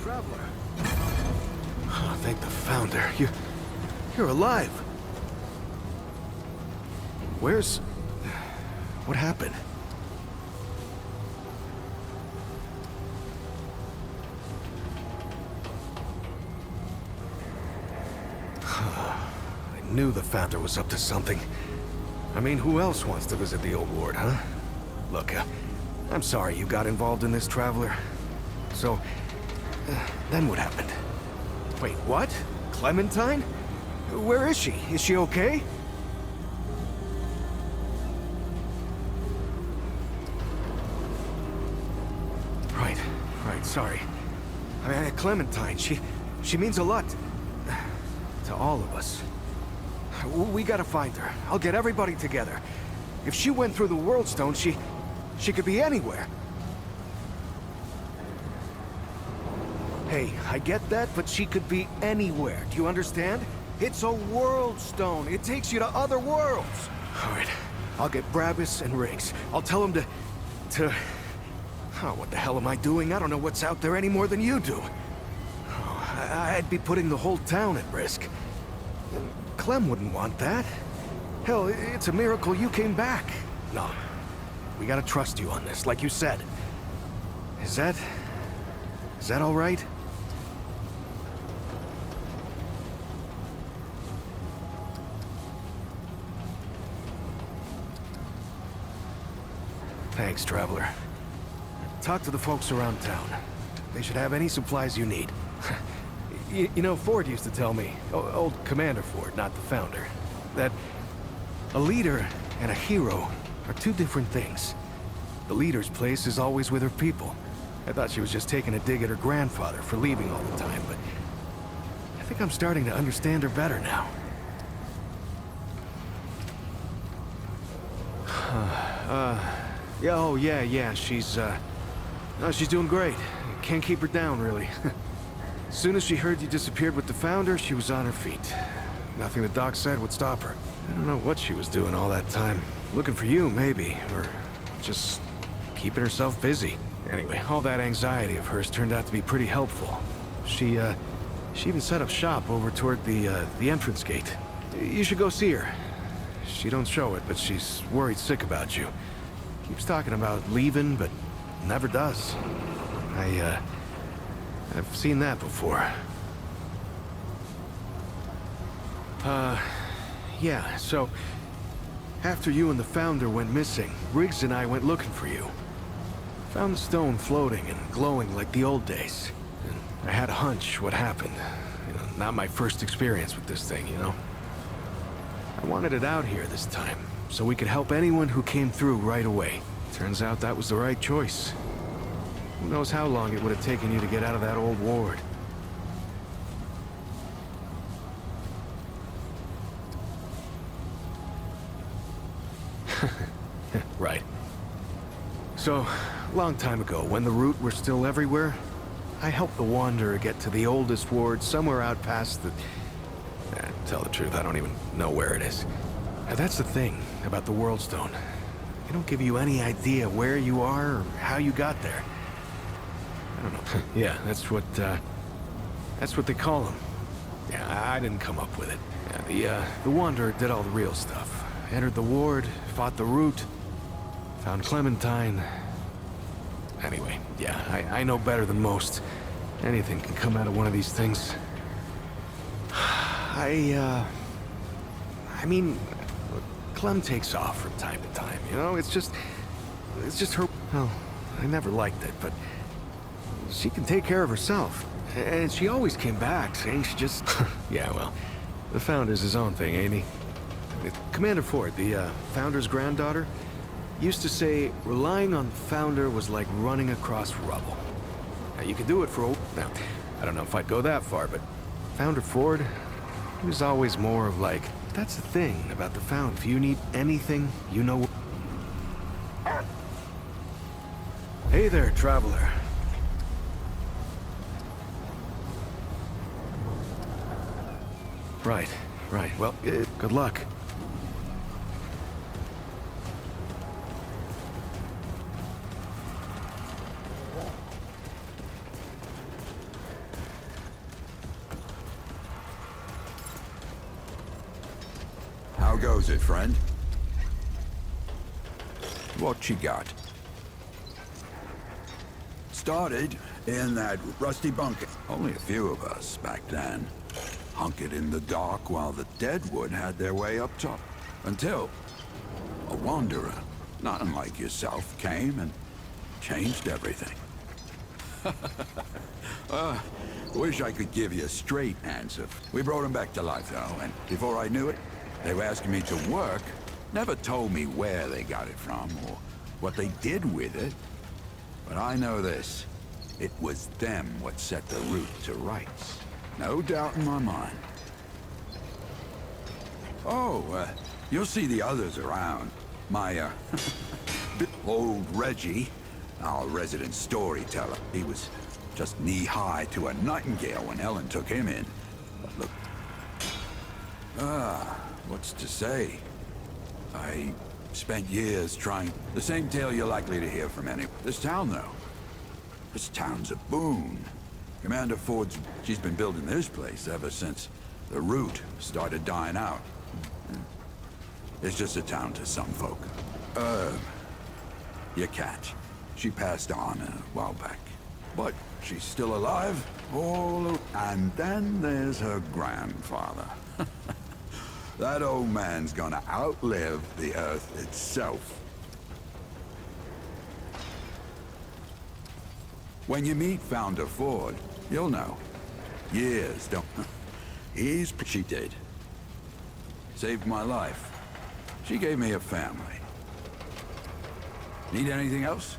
Traveler. Oh, thank the Founder. You're alive. Where's... What happened? I knew the Founder was up to something. I mean, who else wants to visit the old ward, huh? Look, I'm sorry you got involved in this, Traveler. So, then what happened? Wait, what? Clementine? Where is she? Is she okay? Right, sorry. I mean, Clementine, she means a lot to all of us. We gotta find her. I'll get everybody together. If she went through the World Stone, she could be anywhere. Hey, I get that, but she could be anywhere. Do you understand? It's a World Stone. It takes you to other worlds. All right, I'll get Brabus and Riggs. I'll tell them to... Oh, what the hell am I doing? I don't know what's out there any more than you do. Oh, I'd be putting the whole town at risk. Clem wouldn't want that. Hell, it's a miracle you came back. No, we gotta trust you on this, like you said. Is that all right? Thanks, Traveler. Talk to the folks around town. They should have any supplies you need. You know, Ford used to tell me, old Commander Ford, not the Founder, that a leader and a hero are two different things. The leader's place is always with her people. I thought she was just taking a dig at her grandfather for leaving all the time, but I think I'm starting to understand her better now. Yeah, she's doing great. Can't keep her down, really. As soon as she heard you disappeared with the Founder, she was on her feet. Nothing the doc said would stop her. I don't know what she was doing all that time. Looking for you, maybe, or just keeping herself busy. Anyway, all that anxiety of hers turned out to be pretty helpful. She even set up shop over toward the entrance gate. You should go see her. She don't show it, but she's worried sick about you. Keeps talking about leaving, but never does. I've seen that before. Yeah, so after you and the Founder went missing, Riggs and I went looking for you. Found the stone floating and glowing like the old days. And I had a hunch what happened. You know, not my first experience with this thing, you know? I wanted it out here this time, so we could help anyone who came through right away. Turns out that was the right choice. Who knows how long it would have taken you to get out of that old ward. Right. So, a long time ago, when the Root were still everywhere, I helped the Wanderer get to the oldest ward somewhere out past the... tell the truth, I don't even know where it is. That's the thing about the World Stone. They don't give you any idea where you are or how you got there. I don't know. Yeah, that's what they call them. Yeah, I didn't come up with it. Yeah, the Wanderer did all the real stuff. Entered the ward, fought the Root, found Clementine. Anyway, yeah, I know better than most. Anything can come out of one of these things. I mean, Clem takes off from time to time, you know? It's just her... Well, I never liked it, but she can take care of herself. And she always came back, saying she just... Yeah, well, the Founder's his own thing, ain't he? Commander Ford, the Founder's granddaughter, used to say relying on the Founder was like running across rubble. Now, you can do it for a... Now, I don't know if I'd go that far, but Founder Ford, he was always more of like... That's the thing about the Founder. If you need anything, you know... Hey there, Traveler. Right. Well, good luck. goes it, friend? What you got? Started in that rusty bunker. Only a few of us back then. Hunkered in the dark while the Deadwood had their way up top. Until a wanderer, not unlike yourself, came and changed everything. Wish I could give you a straight answer. We brought him back to life, though, and before I knew it, they were asking me to work. Never told me where they got it from or what they did with it. But I know this. It was them what set the root to rights. No doubt in my mind. Oh, you'll see the others around. My, old Reggie, our resident storyteller. He was just knee-high to a nightingale when Ellen took him in. But look... what's to say? I spent years trying... The same tale you're likely to hear from anyone. This town, though. This town's a boon. Commander Ford's... She's been building this place ever since the root started dying out. It's just a town to some folk. Your cat. She passed on a while back. But she's still alive. And then there's her grandfather. That old man's gonna outlive the Earth itself. When you meet Founder Ford, you'll know. Years don't... She did. Saved my life. She gave me a family. Need anything else?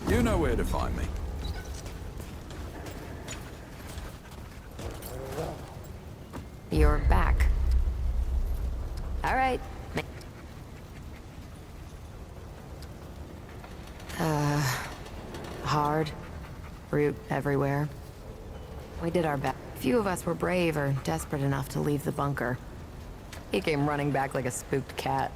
You know where to find me. You're back. All right. Hard. Root everywhere. We did our best. Few of us were brave or desperate enough to leave the bunker. He came running back like a spooked cat.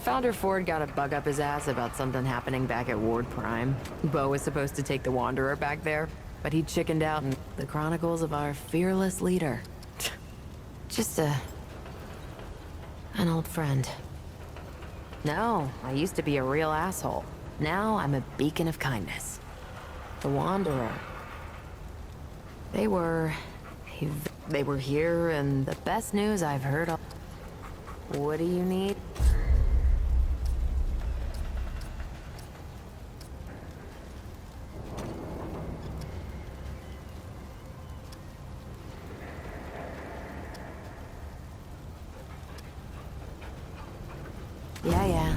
Founder Ford got a bug up his ass about something happening back at Ward Prime. Bo was supposed to take the Wanderer back there, but he chickened out in the chronicles of our fearless leader. Just an old friend. No, I used to be a real asshole. Now I'm a beacon of kindness. The Wanderer. They were here, and the best news I've heard of... What do you need? Yeah.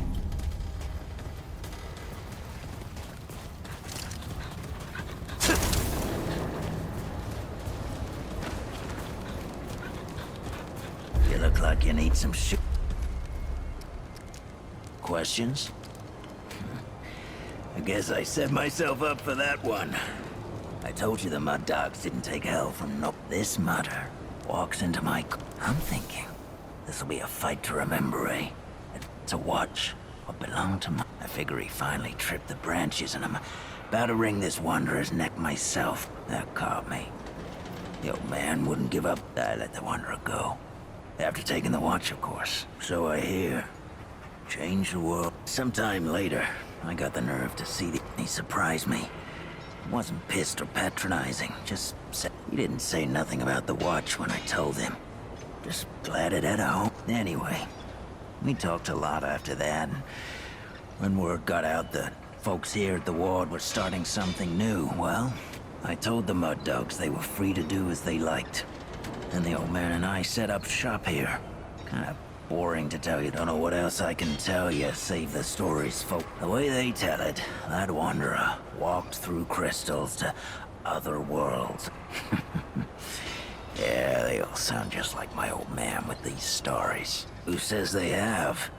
You look like you need some shit. Questions? I guess I set myself up for that one. I told you the mud dogs didn't take hell from no... This mudder walks into my... I'm thinking, this'll be a fight to remember, eh? To watch what belonged to my... I figure he finally tripped the branches and I'm about to wring this wanderer's neck myself. That caught me. The old man wouldn't give up. I let the wanderer go. After taking the watch, of course. So I hear. Change the world. Sometime later, I got the nerve to see he surprised me. Wasn't pissed or patronizing, just upset. He didn't say nothing about the watch when I told him. Just glad it had a home. Anyway, we talked a lot after that. When word got out that folks here at the ward were starting something new, well, I told the Mud Dogs they were free to do as they liked. And the old man and I set up shop here. Kinda boring to tell you. Don't know what else I can tell you, save the stories, folk. The way they tell it, that wanderer walked through crystals to other worlds. Yeah, they all sound just like my old man with these stories. Who says they have?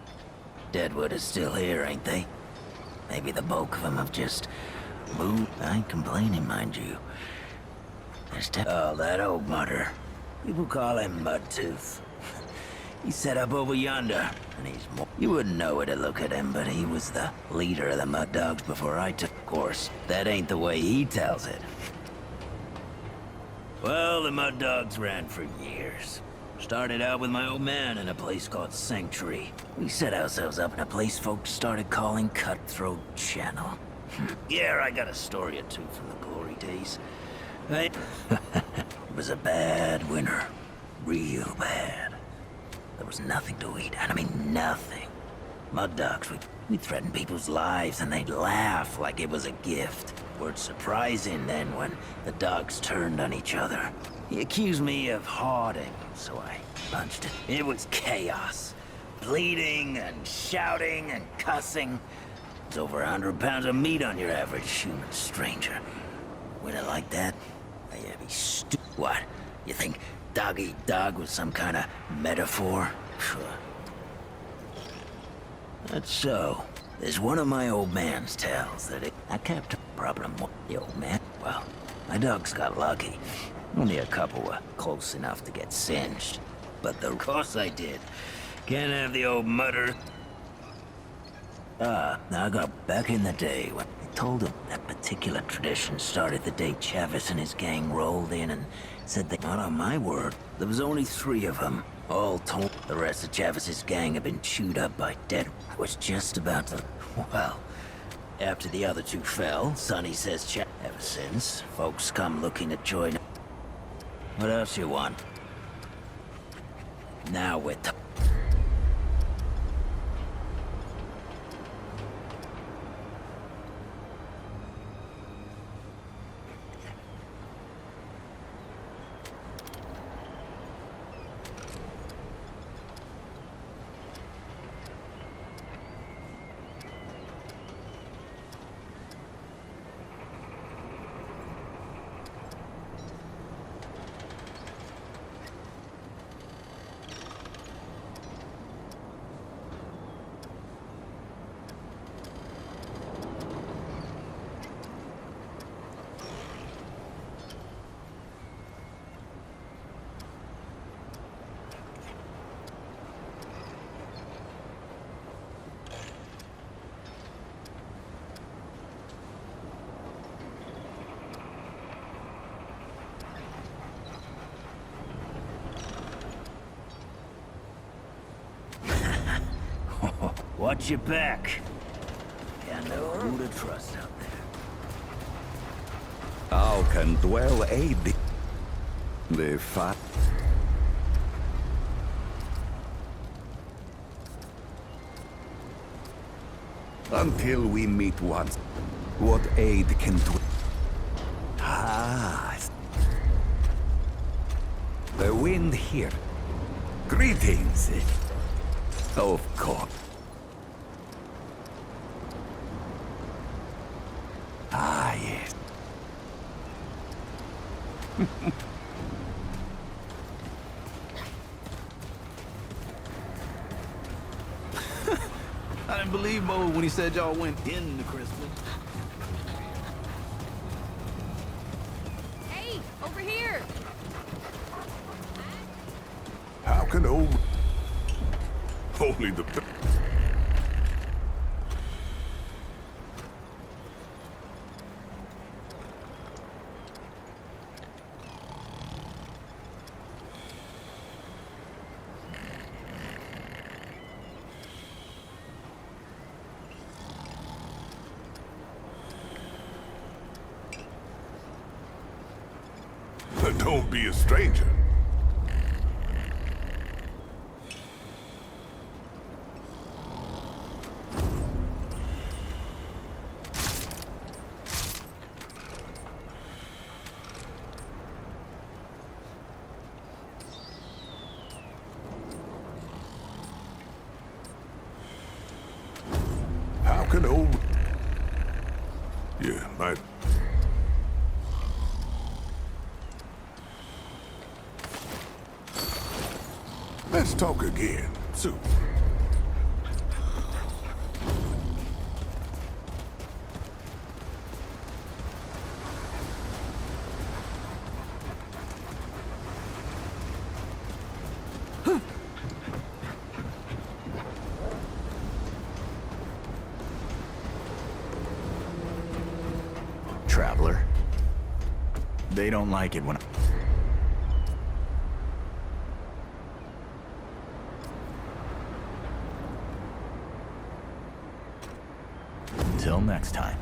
Deadwood is still here, ain't they? Maybe the bulk of them have just moved. I ain't complaining, mind you. Oh, that old mudder. People call him Mudtooth. He's set up over yonder, and he's more... You wouldn't know it to look at him, but he was the leader of the Mud Dogs before I took... Of course, that ain't the way he tells it. Well, the Mud Dogs ran for years. Started out with my old man in a place called Sanctuary. We set ourselves up in a place folks started calling Cutthroat Channel. Yeah, I got a story or two from the glory days. It was a bad winter. Real bad. There was nothing to eat, and I mean nothing. Mud Dogs, we'd threaten people's lives, and they'd laugh like it was a gift. Word surprising then when the dogs turned on each other. He accused me of hoarding, so I punched it. It was chaos. Bleeding and shouting and cussing. It's over 100 pounds of meat on your average human stranger. Winter like that, you'd be What? You think dog eat dog was some kind of metaphor? That's so. There's one of my old man's tales that I kept a problem with the old man. Well, my dogs got lucky. Only a couple were close enough to get singed. But of course I did. Can't have the old mutter. I got back in the day when I told him that particular tradition started the day Chavis and his gang rolled in and said they, not on my word, there was only 3 of them. All told, the rest of Chavis's gang had been chewed up by dead. I was just about to, well, after the other 2 fell, Sonny says ever since, folks come looking to join. What else you want? Now with the... Watch your back. Can't know who to trust out there. How can dwell aid the fat? Until we meet once, what aid can do? Ah, the wind here. Greetings. Of course. Ah, yes. I didn't believe Mo when he said y'all went in the crystal. Hey, over here! How can only the... Don't be a stranger. How can old... Yeah, my... Let's talk again, soon. Traveler. They don't like it when Until next time.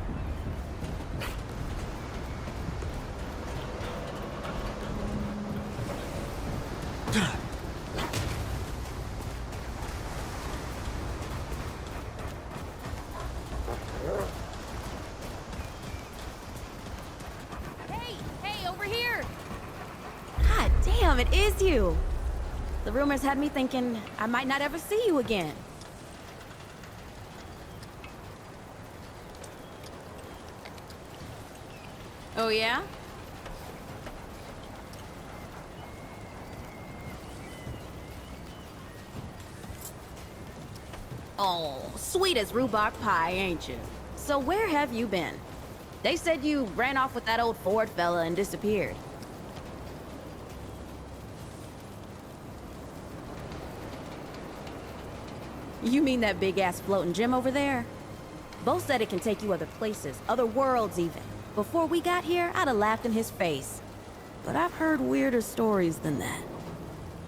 Hey, over here! God damn, it is you! The rumors had me thinking I might not ever see you again. Oh, yeah? Oh, sweet as rhubarb pie, ain't you? So where have you been? They said you ran off with that old Ford fella and disappeared. You mean that big-ass floating gym over there? Bo said it can take you other places, other worlds even. Before we got here, I'd have laughed in his face. But I've heard weirder stories than that.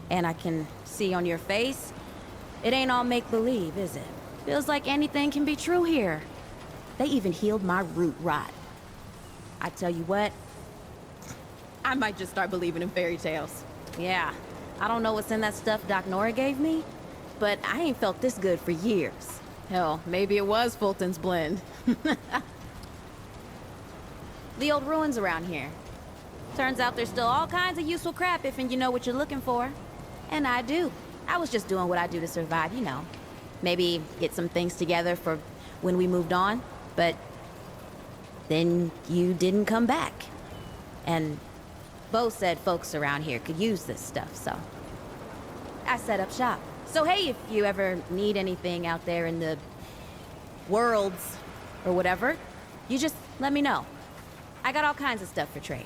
And I can see on your face, it ain't all make-believe, is it? Feels like anything can be true here. They even healed my root rot. I tell you what, I might just start believing in fairy tales. Yeah, I don't know what's in that stuff Doc Nora gave me, but I ain't felt this good for years. Hell, maybe it was Fulton's blend. The old ruins around here. Turns out there's still all kinds of useful crap if you know what you're looking for. And I do. I was just doing what I do to survive, you know. Maybe get some things together for when we moved on, but then you didn't come back. And Bo said folks around here could use this stuff, so I set up shop. So hey, if you ever need anything out there in the worlds or whatever, you just let me know. I got all kinds of stuff for trade.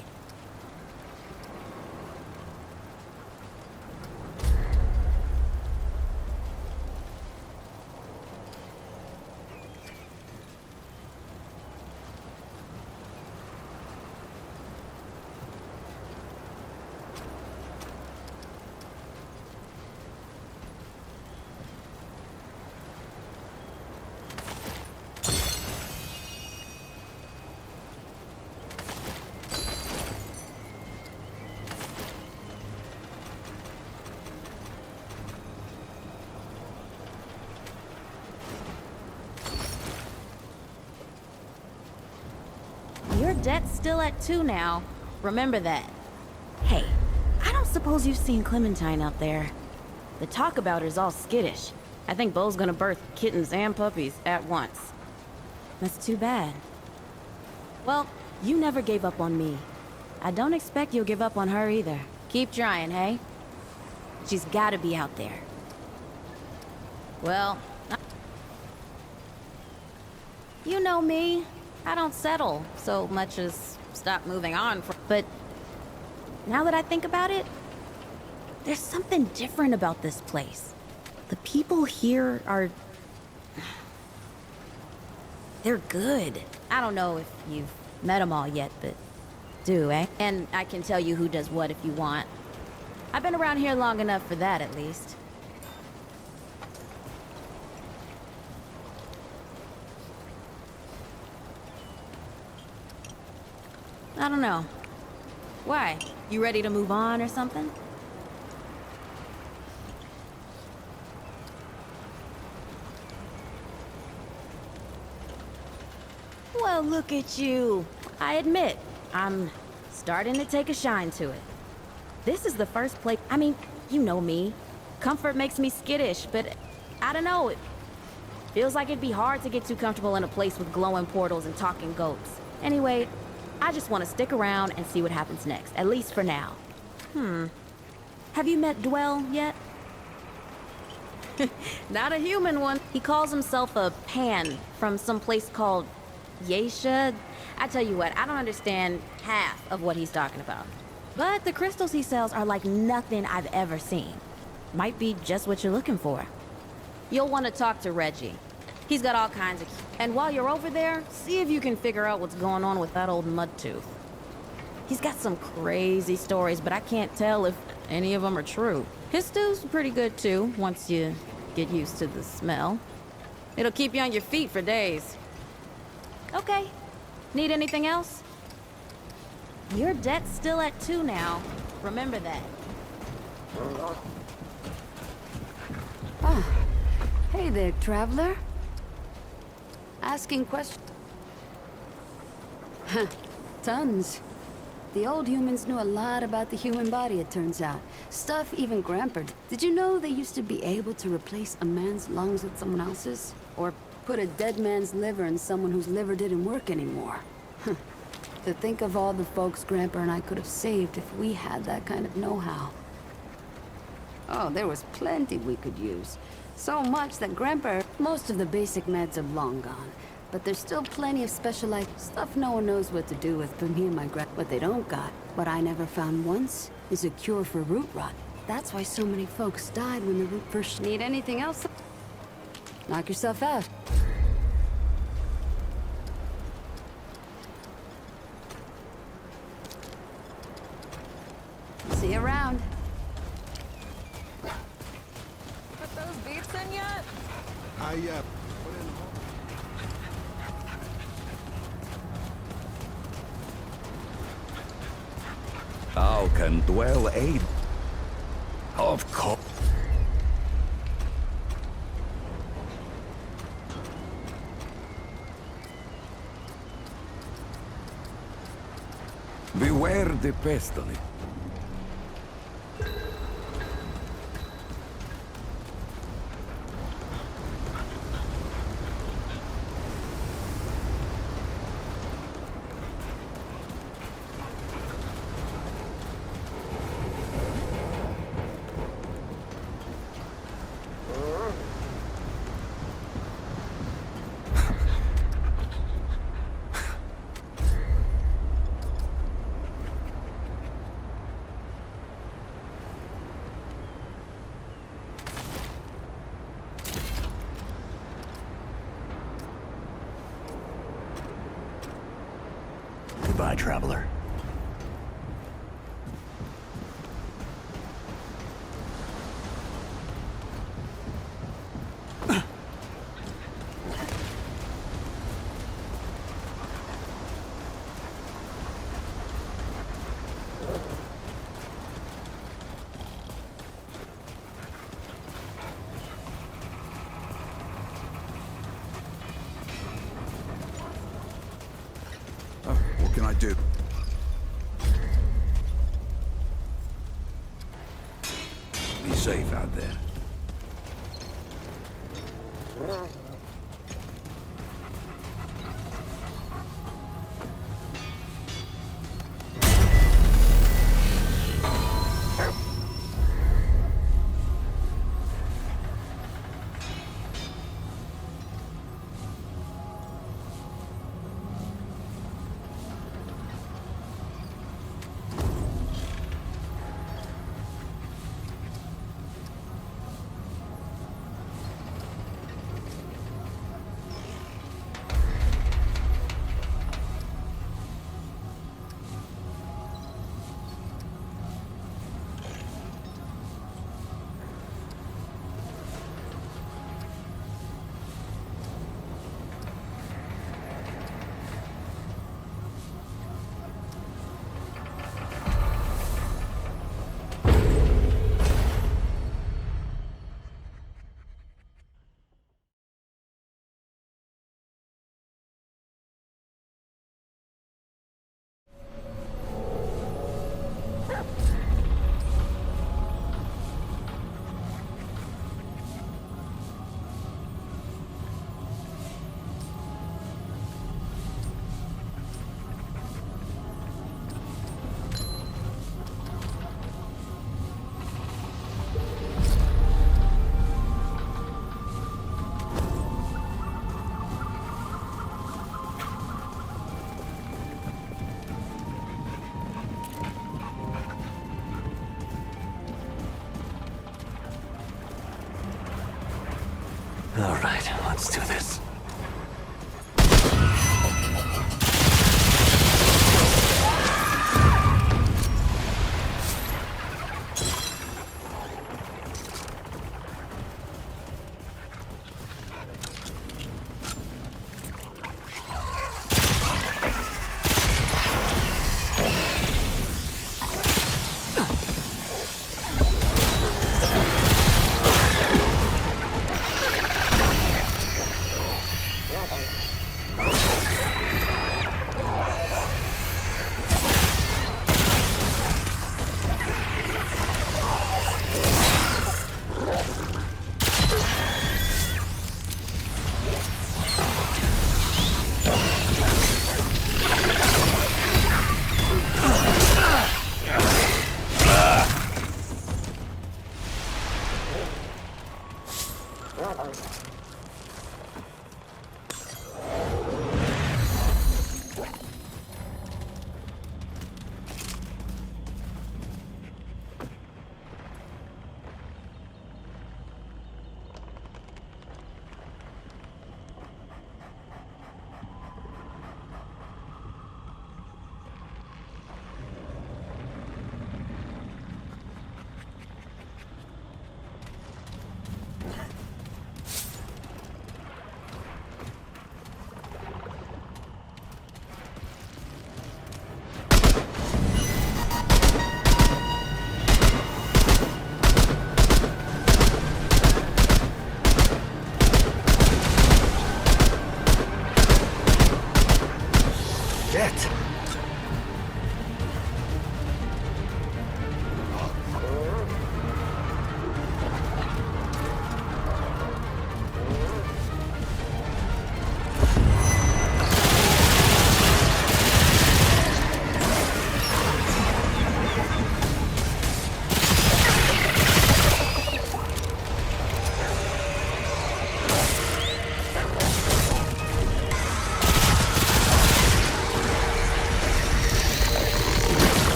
Your debt's still at 2 now. Remember that. Hey, I don't suppose you've seen Clementine out there. The talk about her's all skittish. I think Bo's gonna birth kittens and puppies at once. That's too bad. Well, you never gave up on me. I don't expect you'll give up on her either. Keep trying, hey? She's gotta be out there. Well, you know me. I don't settle so much as stop moving on. But now that I think about it, there's something different about this place. The people here are... they're good. I don't know if you've met them all yet, but do, eh? And I can tell you who does what if you want. I've been around here long enough for that, at least. I don't know. Why? You ready to move on or something? Well, look at you. I admit, I'm starting to take a shine to it. This is the first place. I mean, you know me. Comfort makes me skittish, but I don't know. It feels like it'd be hard to get too comfortable in a place with glowing portals and talking goats. Anyway, I just want to stick around and see what happens next, at least for now. Have you met Dwell yet? Not a human one. He calls himself a Pan from some place called Yesha. I tell you what, I don't understand half of what he's talking about. But the crystals he sells are like nothing I've ever seen. Might be just what you're looking for. You'll want to talk to Reggie. He's got all kinds of... And while you're over there, see if you can figure out what's going on with that old Mudtooth. He's got some crazy stories, but I can't tell if any of them are true. His stew's pretty good too, once you get used to the smell. It'll keep you on your feet for days. Okay. Need anything else? Your debt's still at 2 now. Remember that. Oh. Hey there, traveler. Asking questions. Tons. The old humans knew a lot about the human body, it turns out. Stuff even Grandpa. Did you know they used to be able to replace a man's lungs with someone else's? Or put a dead man's liver in someone whose liver didn't work anymore? To think of all the folks Grandpa and I could have saved if we had that kind of know-how. Oh, there was plenty we could use. So much that Grandpa... Most of the basic meds are long gone. But there's still plenty of specialized stuff no one knows what to do with but me and my What they don't got, what I never found once, is a cure for root rot. That's why so many folks died when the root first... Need anything else? Knock yourself out. See you around. Put those beats in yet? I, put in the How can Dwell aid? Of course. Beware the pestilence. Goodbye, traveler. What can I do? Be safe out there. Shit!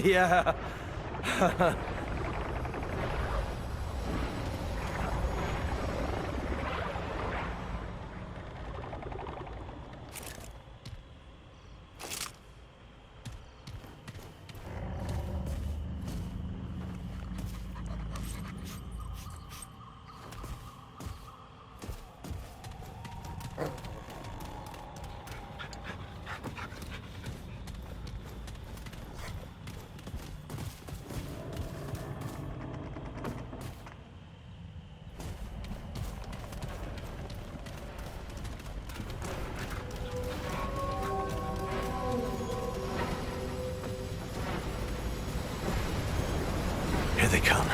Yeah. Here they come.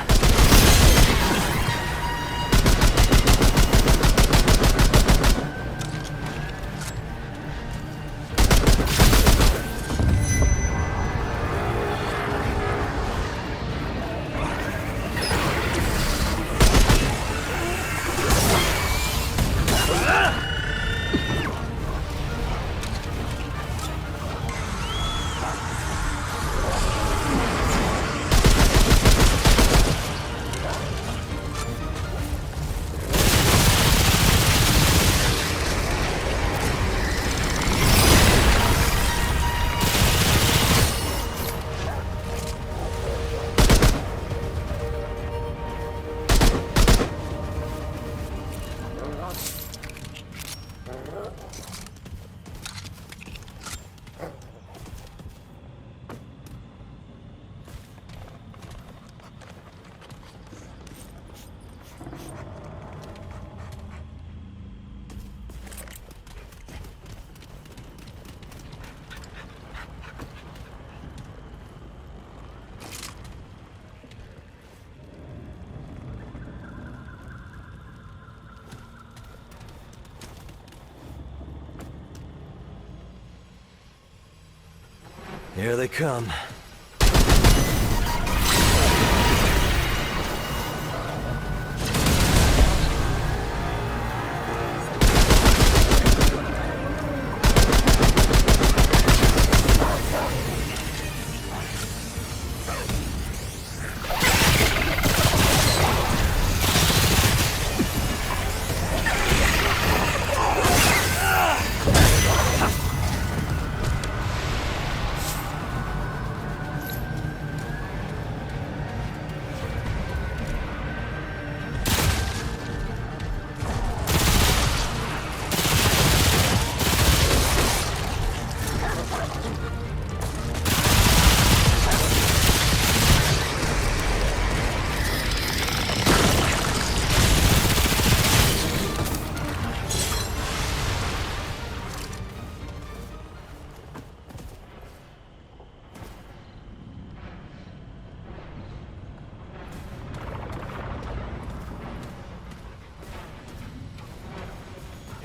Here they come.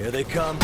Here they come.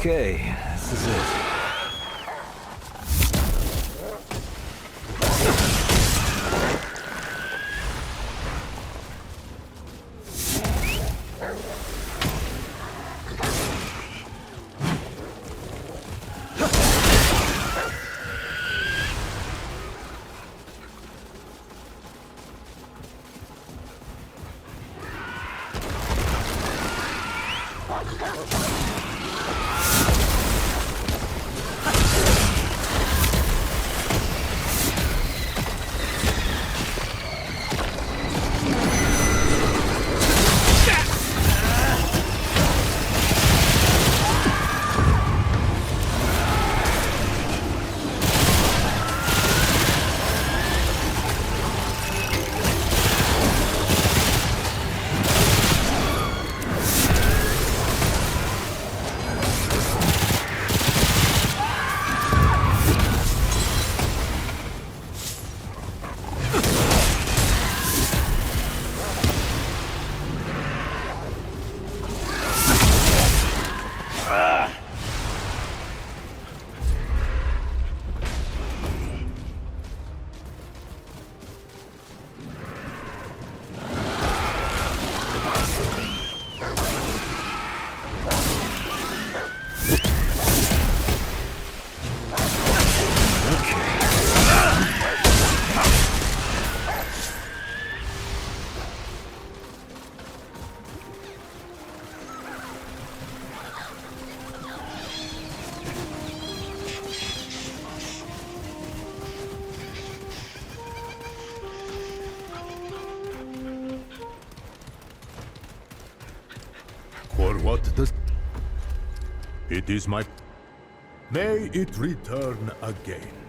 Okay, this is it. For what does... It is my... May it return again.